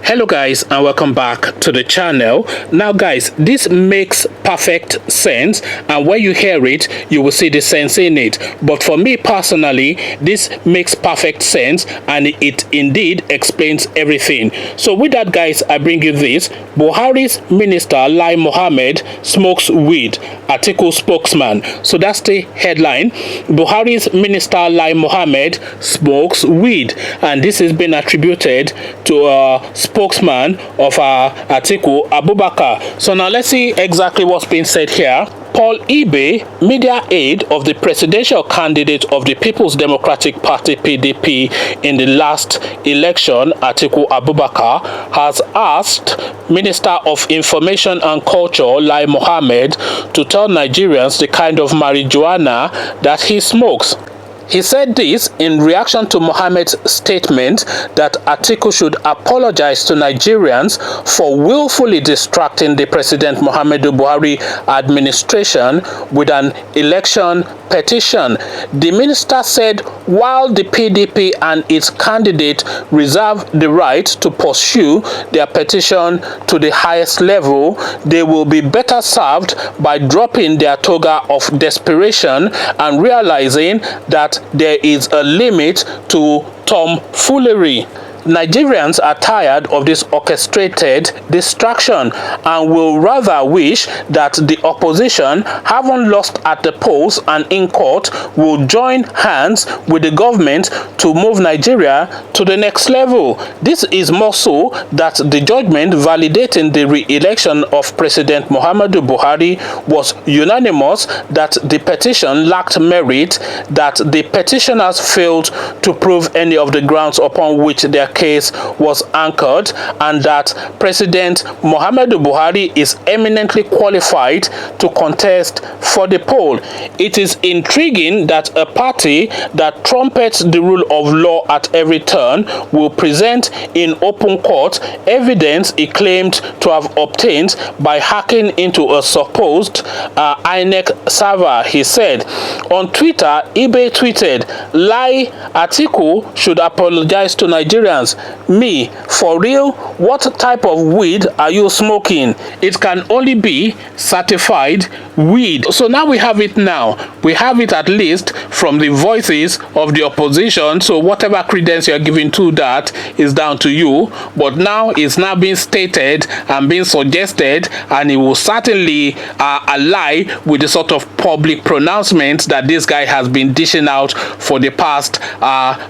Hello guys, and welcome back to the channel. Now guys, this makes perfect sense, and when you hear it you will see the sense in it. But for me personally, this makes perfect sense and it indeed explains everything. So with that guys, I bring you this. Buhari's minister Lai Mohammed smokes weed, Atiku spokesman. So that's the headline. Buhari's minister Lai Mohammed smokes weed, and this has been attributed to spokesman of Atiku, Abubakar. So now let's see exactly what's being said here. Paul Ibe, media aide of the presidential candidate of the People's Democratic Party (PDP) in the last election, Atiku Abubakar, has asked Minister of Information and Culture Lai Mohammed to tell Nigerians the kind of marijuana that he smokes. He said this in reaction to Mohammed's statement that Atiku should apologize to Nigerians for willfully distracting the President Muhammadu Buhari administration with an election petition. The minister said while the PDP and its candidate reserve the right to pursue their petition to the highest level, they will be better served by dropping their toga of desperation and realizing that there is a limit to tomfoolery. Nigerians are tired of this orchestrated distraction and will rather wish that the opposition, having lost at the polls and in court, will join hands with the government to move Nigeria to the next level. This is more so that the judgment validating the re-election of President Muhammadu Buhari was unanimous, that the petition lacked merit, that the petitioners failed to prove any of the grounds upon which their case was anchored, and that President Muhammadu Buhari is eminently qualified to contest for the poll. It is intriguing that a party that trumpets the rule of law at every turn will present in open court evidence it claimed to have obtained by hacking into a supposed INEC server, he said. On Twitter, Ibe tweeted, "Lai Atiku should apologize to Nigerians. Me, for real? What type of weed are you smoking? It can only be certified weed." So now we have it now. We have it at least from the voices of the opposition. So whatever credence you're giving to that is down to you. But now it's now being stated and being suggested, and it will certainly ally with the sort of public pronouncements that this guy has been dishing out for the past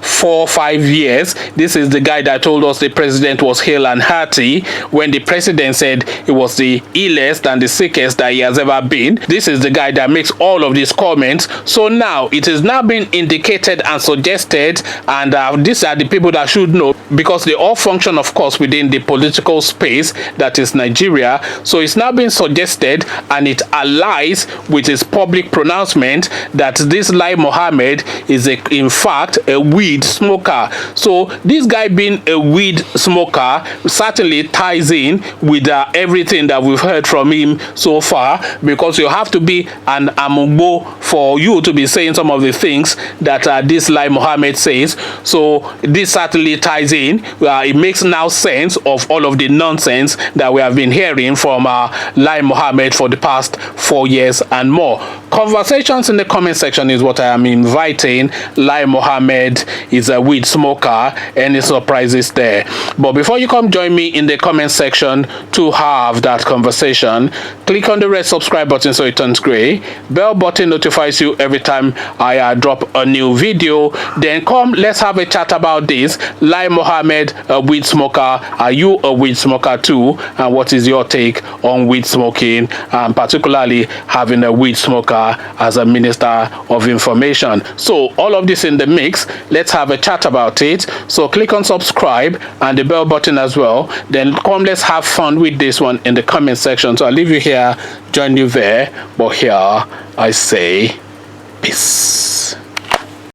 4 or 5 years. This is the guy that told us the president was hale and hearty when the president said he was the illest and the sickest that he has ever been. This is the guy that makes all of these comments. So now it is now being indicated and suggested, and these are the people that should know, because they all function, of course, within the political space that is Nigeria. So it's now being suggested, and it allies with his public pronouncement that this Lai Mohammed is in fact a weed smoker. So this guy being a weed smoker certainly ties in with everything that we've heard from him so far, because you have to be an amugbo for you to be saying some of the things that this Lai Mohammed says. So this certainly ties in. It makes now sense of all of the nonsense that we have been hearing from Lai Mohammed for the past 4 years and more. Conversations in the comment section is what I am inviting. Lai Mohammed is a weed smoker. Any surprises there? But before you come join me in the comment section to have that conversation, click on the red subscribe button so it turns gray. Bell button notifies you every time I drop a new video. Then come, let's have a chat about this. Lai Mohammed, a weed smoker. Are you a weed smoker too? And what is your take on weed smoking, and particularly having a weed smoker as a Minister of Information? So all of this in the mix. Let's have a chat about it. So click on subscribe and the bell button as well. Then come, let's have fun with this one in the comment section. So I'll leave you here, join you there. But here I say peace.